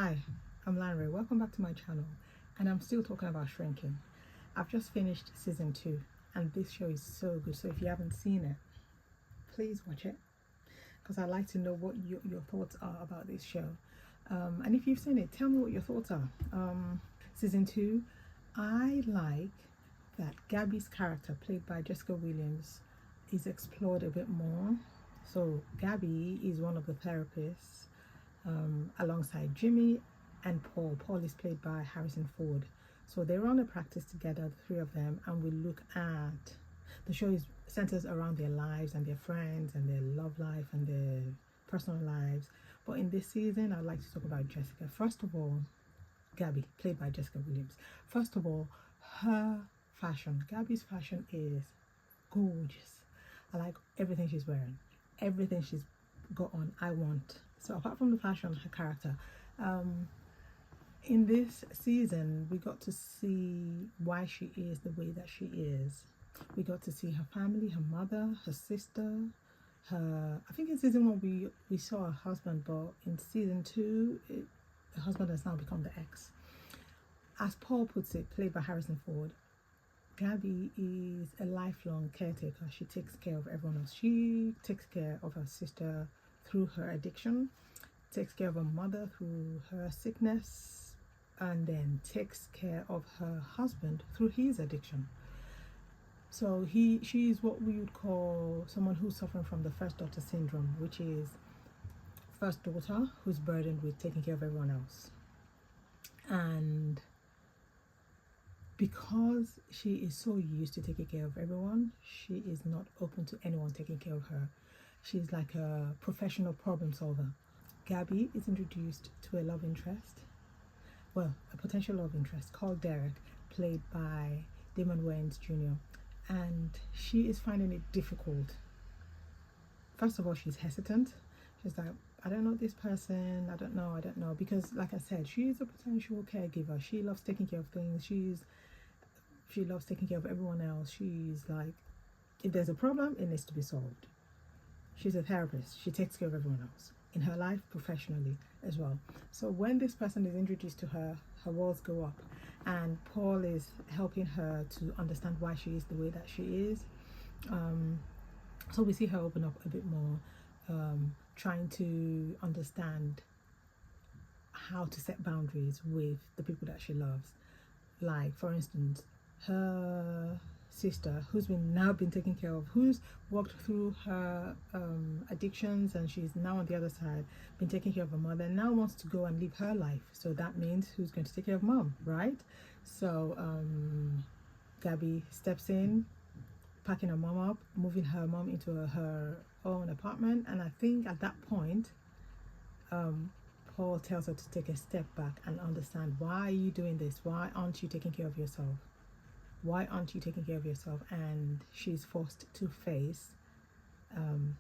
Hi, I'm Lanre. Welcome back to my channel, and I'm still talking about Shrinking. I've just finished season 2, and this show is so good. So if you haven't seen it, please watch it, because I'd like to know what your thoughts are about this show. And if you've seen it, tell me what your thoughts are. Season 2, I like that Gabby's character, played by Jessica Williams, is explored a bit more. So Gabby is one of the therapists alongside Jimmy and Paul. Paul is played by Harrison Ford. So they run a practice together, the three of them, and we look at the show is centers around their lives and their friends and their love life and their personal lives. But in this season, I'd like to talk about Jessica. First of all, Gabby, played by Jessica Williams. First of all, her fashion. Gabby's fashion is gorgeous. I like everything she's wearing, everything she's got on. I want. So apart from the fashion, her character. In this season, we got to see why she is the way that she is. We got to see her family, her mother, her sister, her. I think in season 1 we saw her husband, but in season 2, the husband has now become the ex. As Paul puts it, played by Harrison Ford, Gabby is a lifelong caretaker. She takes care of everyone else. She takes care of her sister through her addiction, takes care of her mother through her sickness, and then takes care of her husband through his addiction. So she is what we would call someone who's suffering from the first daughter syndrome, which is first daughter who's burdened with taking care of everyone else. And because she is so used to taking care of everyone, she is not open to anyone taking care of her. She's like a professional problem solver. Gabby is introduced to a love interest, well, a potential love interest called Derek, played by Damon Wayans Jr. And she is finding it difficult. First of all, she's hesitant. She's like, I don't know this person, I don't know. Because like I said, she's a potential caregiver. She loves taking care of things. She loves taking care of everyone else. She's like, if there's a problem, it needs to be solved. She's a therapist. She takes care of everyone else in her life, professionally as well. So when this person is introduced to her, her walls go up, and Paul is helping her to understand why she is the way that she is. So we see her open up a bit more, trying to understand how to set boundaries with the people that she loves. Like, for instance, her sister, who's now been taken care of, who's walked through her addictions, and she's now on the other side, been taking care of her mother, and now wants to go and live her life. So that means who's going to take care of mom, right? So Gabby steps in, packing her mom up, moving her mom into her own apartment, and I think at that point, Paul tells her to take a step back and understand, why are you doing this? Why aren't you taking care of yourself? Why aren't you taking care of yourself? And she's forced to face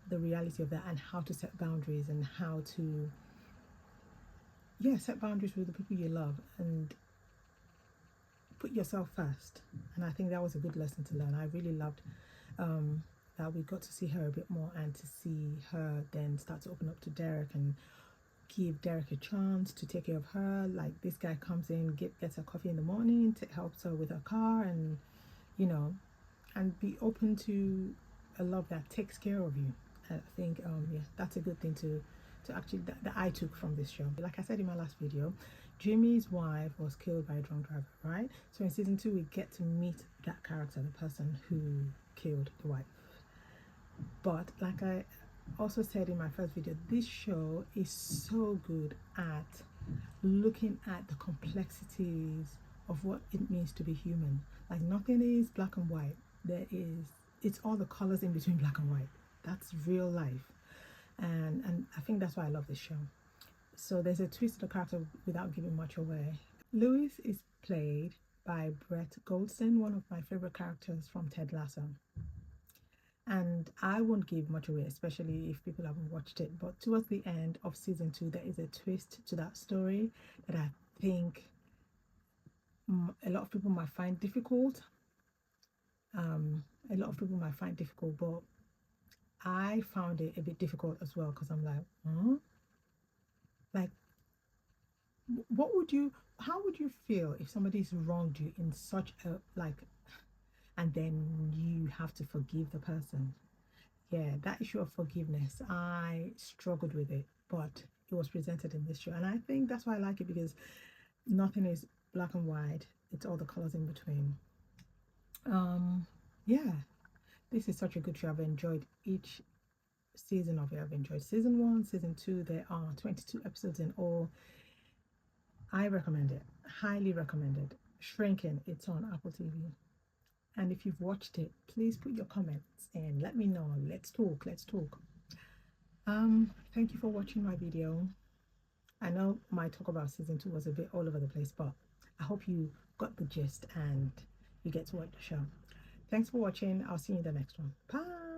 the reality of that, and how to set boundaries, and how to set boundaries with the people you love, and put yourself first. And I think that was a good lesson to learn. I really loved that we got to see her a bit more, and to see her then start to open up to Derek and give Derek a chance to take care of her. Like, this guy comes in, gets her coffee in the morning, helps her with her car, and and be open to a love that takes care of you. I think that's a good thing to actually that I took from this show. Like I said in my last video, Jimmy's wife was killed by a drunk driver, right? So in season 2 we get to meet that character, the person who killed the wife. But like I also said in my first video, this show is so good at looking at the complexities of what it means to be human. Like, nothing is black and white. It's all the colors in between black and white. That's real life. And I think that's why I love this show. So there's a twist to the character without giving much away. Louis is played by Brett Goldstein, one of my favorite characters from Ted Lasso. And I won't give much away, especially if people haven't watched it. But towards the end of season 2, there is a twist to that story that I think a lot of people might find difficult. But I found it a bit difficult as well, because I'm like, huh? Like, What would you, how would you feel if somebody's wronged you in such a like, and then you have to forgive the person? Yeah, that issue of forgiveness, I struggled with it, but it was presented in this show, and I think that's why I like it, because nothing is black and white. It's all the colors in between. Yeah, this is such a good show. I've enjoyed each season of it. I've enjoyed season one, season two. There are 22 episodes in all. I recommend it, highly recommended. Shrinking, it's on Apple TV. And if you've watched it, please put your comments and let me know. Let's talk, let's talk. Thank you for watching my video. I know my talk about season two was a bit all over the place, but I hope you got the gist and you get to watch the show. Thanks for watching. I'll see you in the next one. Bye.